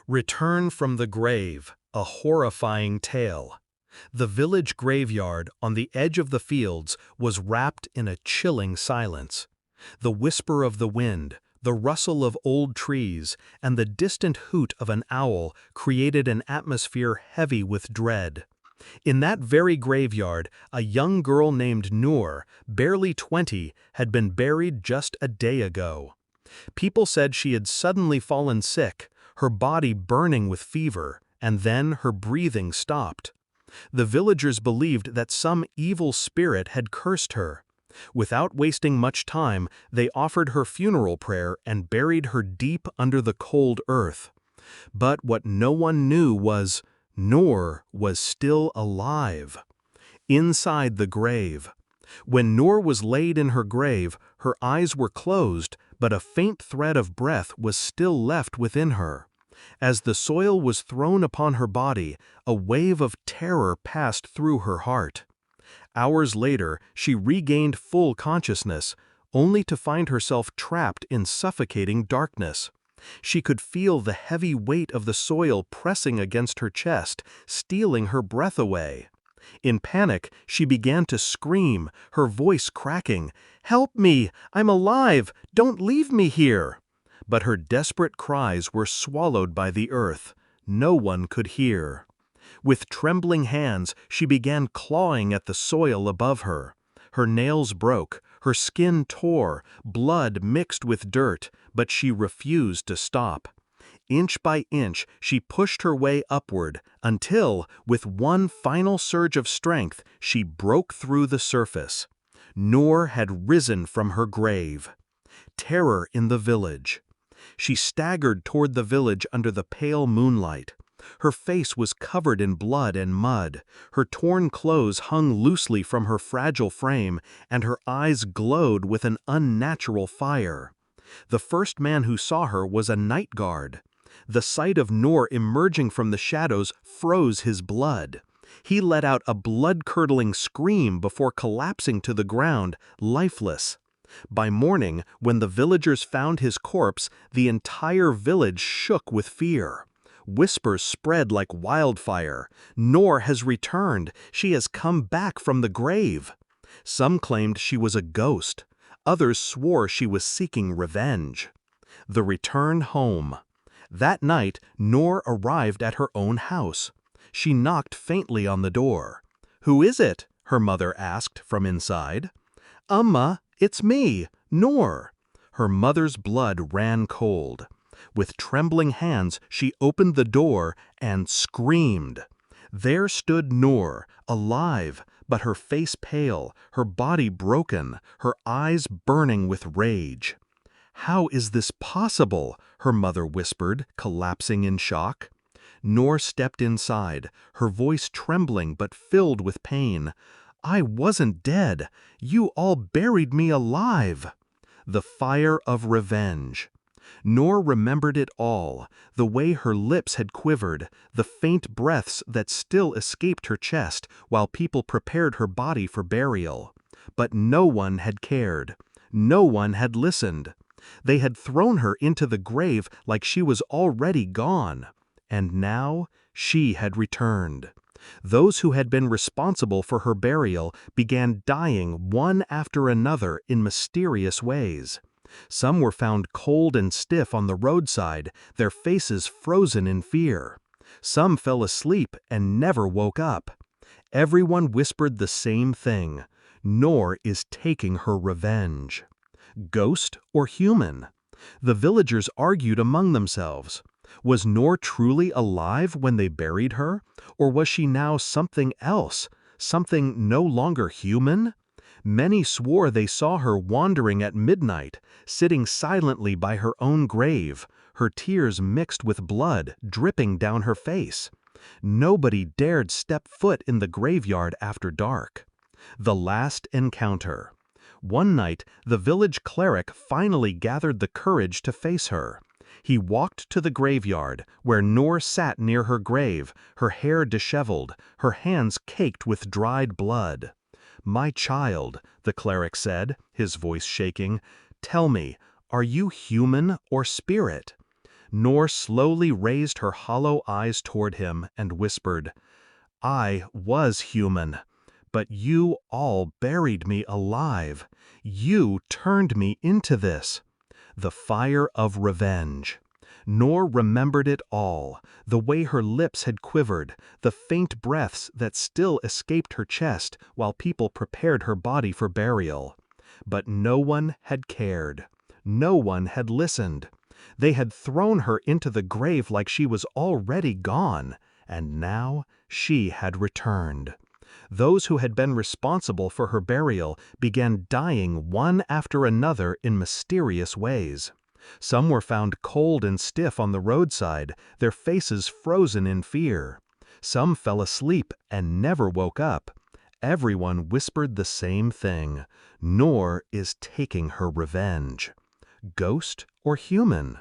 Return from the grave, a horrifying tale. The village graveyard on the edge of the fields was wrapped in a chilling silence. The whisper of the wind, the rustle of old trees, and the distant hoot of an owl created an atmosphere heavy with dread. In that very graveyard, a young girl named Noor, barely 20, had been buried just a day ago. People said she had suddenly fallen sick, her body burning with fever, and then her breathing stopped. The villagers believed that some evil spirit had cursed her. Without wasting much time, they offered her funeral prayer and buried her deep under the cold earth. But what no one knew was, Noor was still alive. Inside the grave. When Noor was laid in her grave, her eyes were closed, but a faint thread of breath was still left within her. As the soil was thrown upon her body, a wave of terror passed through her heart. Hours later, she regained full consciousness, only to find herself trapped in suffocating darkness. She could feel the heavy weight of the soil pressing against her chest, stealing her breath away. In panic, she began to scream, her voice cracking, "Help me! I'm alive! Don't leave me here!" But her desperate cries were swallowed by the earth. No one could hear. With trembling hands, she began clawing at the soil above her. Her nails broke, her skin tore, blood mixed with dirt, but she refused to stop. Inch by inch, she pushed her way upward, until, with one final surge of strength, she broke through the surface. Noor had risen from her grave. Terror in the village. She staggered toward the village under the pale moonlight. Her face was covered in blood and mud, her torn clothes hung loosely from her fragile frame, and her eyes glowed with an unnatural fire. The first man who saw her was a night guard. The sight of Noor emerging from the shadows froze his blood. He let out a blood-curdling scream before collapsing to the ground, lifeless. By morning, when the villagers found his corpse, the entire village shook with fear. Whispers spread like wildfire. Noor has returned. She has come back from the grave. Some claimed she was a ghost. Others swore she was seeking revenge. The return home. That night, Noor arrived at her own house. She knocked faintly on the door. "Who is it?" her mother asked from inside. "Amma, it's me, Noor." Her mother's blood ran cold. With trembling hands, she opened the door and screamed. There stood Noor, alive, but her face pale, her body broken, her eyes burning with rage. "How is this possible?" her mother whispered, collapsing in shock. Noor stepped inside, her voice trembling but filled with pain. "I wasn't dead. You all buried me alive." The fire of revenge. Noor remembered it all, the way her lips had quivered, the faint breaths that still escaped her chest while people prepared her body for burial. But no one had cared. No one had listened. They had thrown her into the grave like she was already gone. And now she had returned. Those who had been responsible for her burial began dying one after another in mysterious ways. Some were found cold and stiff on the roadside, their faces frozen in fear. Some fell asleep and never woke up. Everyone whispered the same thing: Noor is taking her revenge. Ghost or human? The villagers argued among themselves. Was Noor truly alive when they buried her, or was she now something else, something no longer human? Many swore they saw her wandering at midnight, sitting silently by her own grave, her tears mixed with blood dripping down her face. Nobody dared step foot in the graveyard after dark. The last encounter. One night, the village cleric finally gathered the courage to face her. He walked to the graveyard, where Noor sat near her grave, her hair disheveled, her hands caked with dried blood. "My child," the cleric said, his voice shaking, "tell me, are you human or spirit?" Noor slowly raised her hollow eyes toward him and whispered, "I was human, but you all buried me alive. You turned me into this." The fire of revenge. Noor remembered it all, the way her lips had quivered, the faint breaths that still escaped her chest while people prepared her body for burial. But no one had cared. No one had listened. They had thrown her into the grave like she was already gone, and now she had returned. Those who had been responsible for her burial began dying one after another in mysterious ways. Some were found cold and stiff on the roadside, their faces frozen in fear. Some fell asleep and never woke up. Everyone whispered the same thing: Noor is taking her revenge. Ghost or human?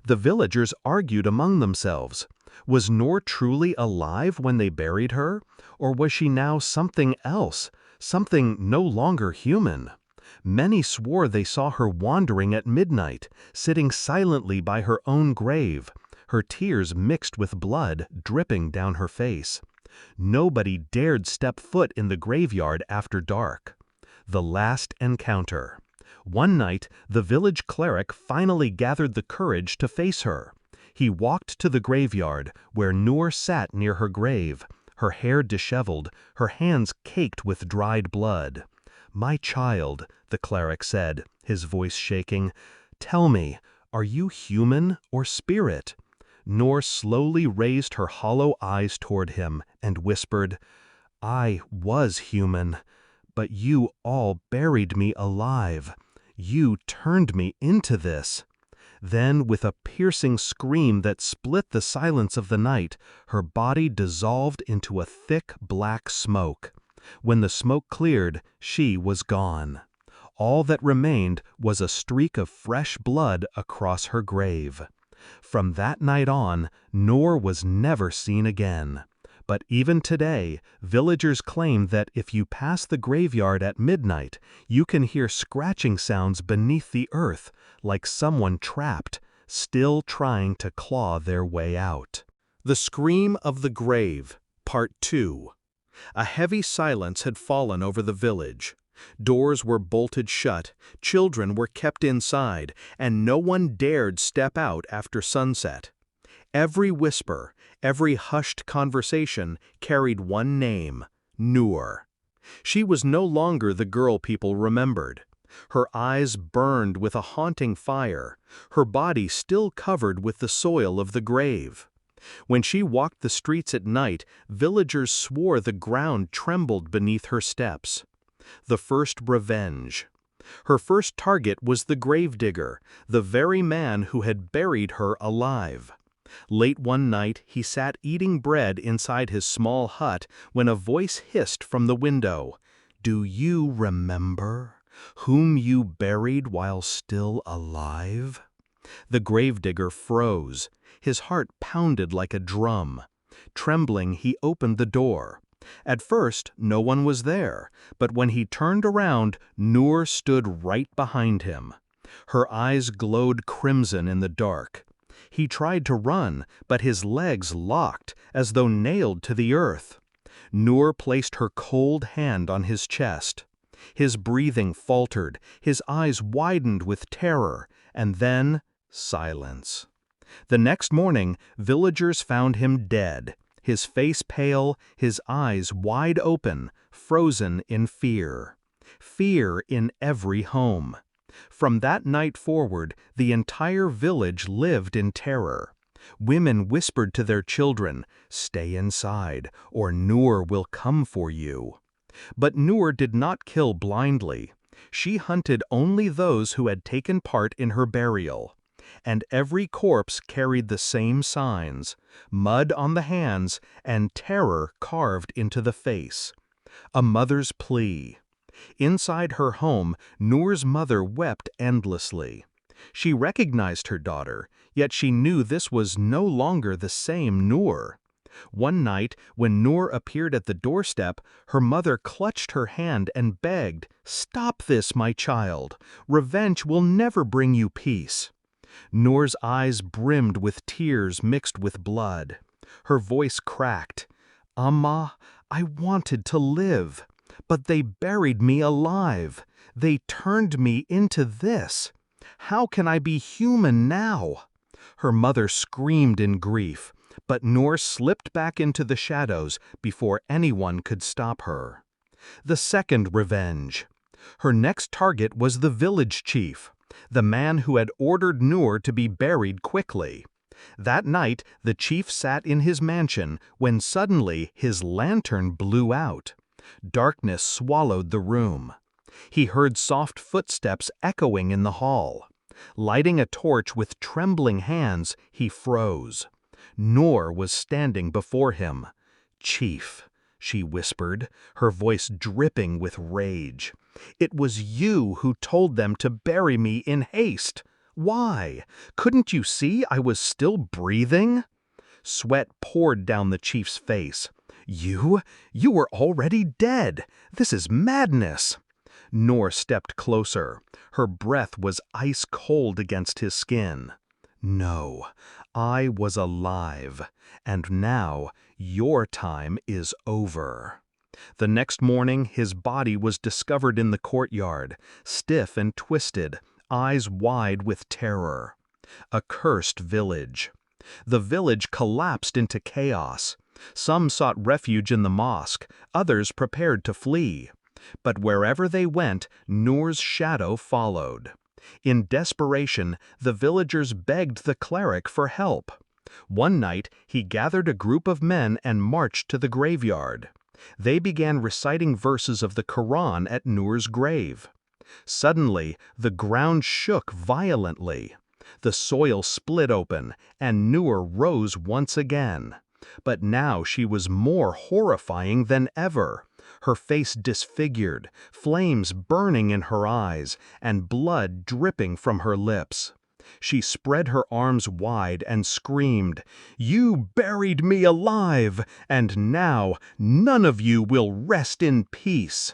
The villagers argued among themselves. Was Noor truly alive when they buried her, or was she now something else, something no longer human? Many swore they saw her wandering at midnight, sitting silently by her own grave, her tears mixed with blood dripping down her face. Nobody dared step foot in the graveyard after dark. The last encounter. One night, the village cleric finally gathered the courage to face her. He walked to the graveyard, where Noor sat near her grave, her hair disheveled, her hands caked with dried blood. "My child," the cleric said, his voice shaking, "tell me, are you human or spirit?" Noor slowly raised her hollow eyes toward him and whispered, "I was human, but you all buried me alive. You turned me into this." Then, with a piercing scream that split the silence of the night, her body dissolved into a thick black smoke. When the smoke cleared, she was gone. All that remained was a streak of fresh blood across her grave. From that night on, Noor was never seen again. But even today, villagers claim that if you pass the graveyard at midnight, you can hear scratching sounds beneath the earth, like someone trapped, still trying to claw their way out. The Scream of the Grave, Part 2. A heavy silence had fallen over the village. Doors were bolted shut, children were kept inside, and no one dared step out after sunset. Every whisper, every hushed conversation carried one name: Noor. She was no longer the girl people remembered. Her eyes burned with a haunting fire, her body still covered with the soil of the grave. When she walked the streets at night, villagers swore the ground trembled beneath her steps. The first revenge. Her first target was the gravedigger, the very man who had buried her alive. Late one night, he sat eating bread inside his small hut when a voice hissed from the window, "Do you remember whom you buried while still alive?" The gravedigger froze. His heart pounded like a drum. Trembling, he opened the door. At first, no one was there, but when he turned around, Noor stood right behind him. Her eyes glowed crimson in the dark. He tried to run, but his legs locked, as though nailed to the earth. Noor placed her cold hand on his chest. His breathing faltered, his eyes widened with terror, and then silence. The next morning, villagers found him dead, his face pale, his eyes wide open, frozen in fear. Fear in every home. From that night forward, the entire village lived in terror. Women whispered to their children, "Stay inside, or Noor will come for you." But Noor did not kill blindly. She hunted only those who had taken part in her burial. And every corpse carried the same signs: mud on the hands and terror carved into the face. A mother's plea. Inside her home, Noor's mother wept endlessly. She recognized her daughter, yet she knew this was no longer the same Noor. One night, when Noor appeared at the doorstep, her mother clutched her hand and begged, "Stop this, my child. Revenge will never bring you peace." Noor's eyes brimmed with tears mixed with blood. Her voice cracked. "Amma, I wanted to live, but they buried me alive. They turned me into this. How can I be human now?" Her mother screamed in grief, but Noor slipped back into the shadows before anyone could stop her. The second revenge. Her next target was the village chief, the man who had ordered Noor to be buried quickly. That night, the chief sat in his mansion when suddenly his lantern blew out. Darkness swallowed the room. He heard soft footsteps echoing in the hall. Lighting a torch with trembling hands, he froze. Noor was standing before him. "Chief," she whispered, her voice dripping with rage. "It was you who told them to bury me in haste. Why? Couldn't you see I was still breathing?" Sweat poured down the chief's face. You were already dead. This is madness." Noor stepped closer. Her breath was ice cold against his skin. "No, I was alive, and now your time is over." The next morning, his body was discovered in the courtyard, stiff and twisted, eyes wide with terror. A cursed village. The village collapsed into chaos. Some sought refuge in the mosque, others prepared to flee. But wherever they went, Noor's shadow followed. In desperation, the villagers begged the cleric for help. One night, he gathered a group of men and marched to the graveyard. They began reciting verses of the Quran at Noor's grave. Suddenly, the ground shook violently. The soil split open, and Noor rose once again. But now she was more horrifying than ever. Her face disfigured, flames burning in her eyes, and blood dripping from her lips. She spread her arms wide and screamed, "You buried me alive, and now none of you will rest in peace."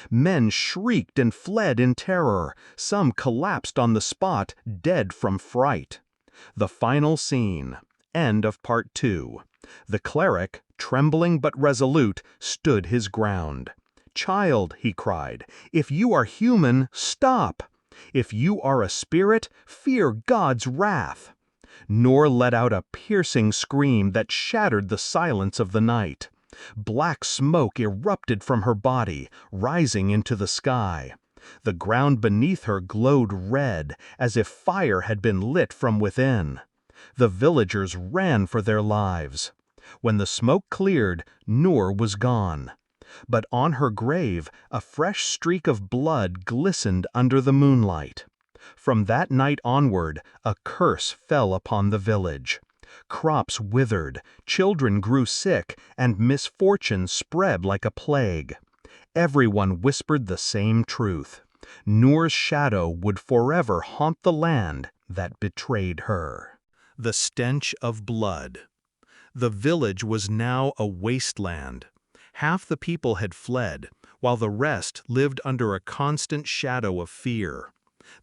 Men shrieked and fled in terror. Some collapsed on the spot, dead from fright. The final scene. End of part 2. The cleric, trembling but resolute, stood his ground. "Child," he cried, "if you are human, stop. If you are a spirit, fear God's wrath." Noor let out a piercing scream that shattered the silence of the night. Black smoke erupted from her body, rising into the sky. The ground beneath her glowed red, as if fire had been lit from within. The villagers ran for their lives. When the smoke cleared, Noor was gone. But on her grave, a fresh streak of blood glistened under the moonlight. From that night onward, a curse fell upon the village. Crops withered, children grew sick, and misfortune spread like a plague. Everyone whispered the same truth. Noor's shadow would forever haunt the land that betrayed her. The stench of blood. The village was now a wasteland. Half the people had fled, while the rest lived under a constant shadow of fear.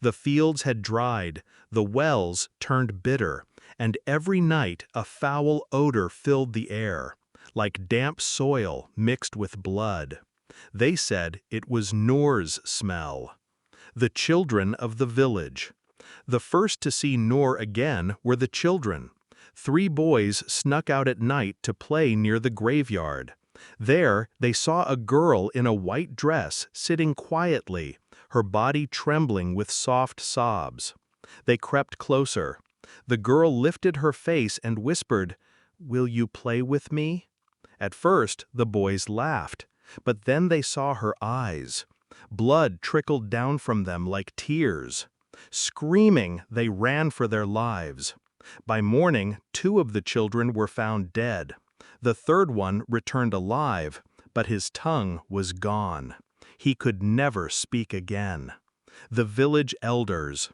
The fields had dried, the wells turned bitter, and every night a foul odor filled the air, like damp soil mixed with blood. They said it was Noor's smell. The children of the village. The first to see Noor again were the children. 3 boys snuck out at night to play near the graveyard. There, they saw a girl in a white dress sitting quietly, her body trembling with soft sobs. They crept closer. The girl lifted her face and whispered, "Will you play with me?" At first, the boys laughed, but then they saw her eyes. Blood trickled down from them like tears. Screaming, they ran for their lives. By morning, 2 of the children were found dead. The third one returned alive, but his tongue was gone. He could never speak again. The village elders.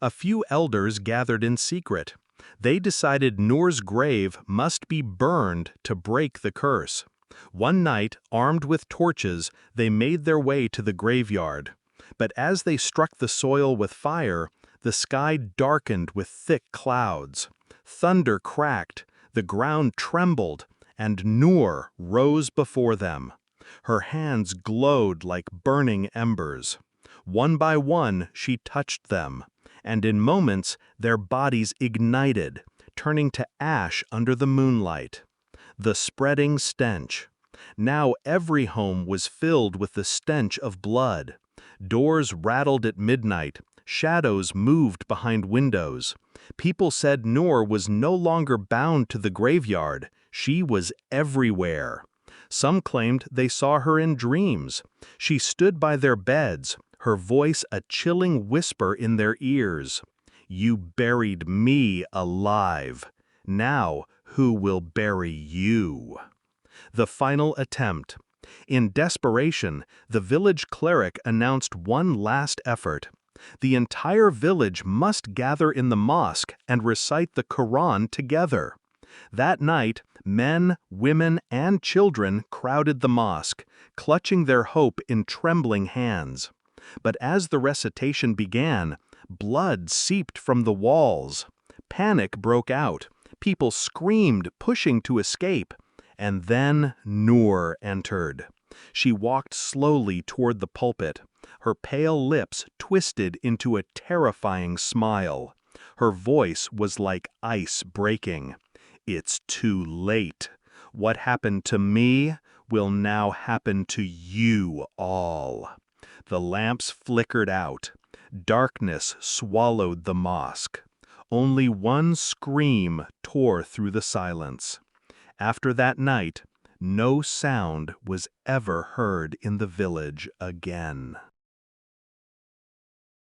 A few elders gathered in secret. They decided Noor's grave must be burned to break the curse. One night, armed with torches, they made their way to the graveyard. But as they struck the soil with fire, The sky darkened with thick clouds. Thunder cracked, the ground trembled, and Noor rose before them. Her hands glowed like burning embers. One by one she touched them, and in moments their bodies ignited, turning to ash under the moonlight. The spreading stench. Now every home was filled with the stench of blood. Doors rattled at midnight, shadows moved behind windows. People said Noor was no longer bound to the graveyard, she was everywhere. Some claimed they saw her in dreams. She stood by their beds, her voice a chilling whisper in their ears. You buried me alive. Now who will bury you? The final attempt. In desperation, the village cleric announced one last effort. The entire village must gather in the mosque and recite the Quran together. That night, men, women, and children crowded the mosque, clutching their hope in trembling hands. But as the recitation began, blood seeped from the walls. Panic broke out. People screamed, pushing to escape. And then Noor entered. She walked slowly toward the pulpit. Her pale lips twisted into a terrifying smile. Her voice was like ice breaking. It's too late. What happened to me will now happen to you all. The lamps flickered out. Darkness swallowed the mosque. Only one scream tore through the silence. After that night, no sound was ever heard in the village again.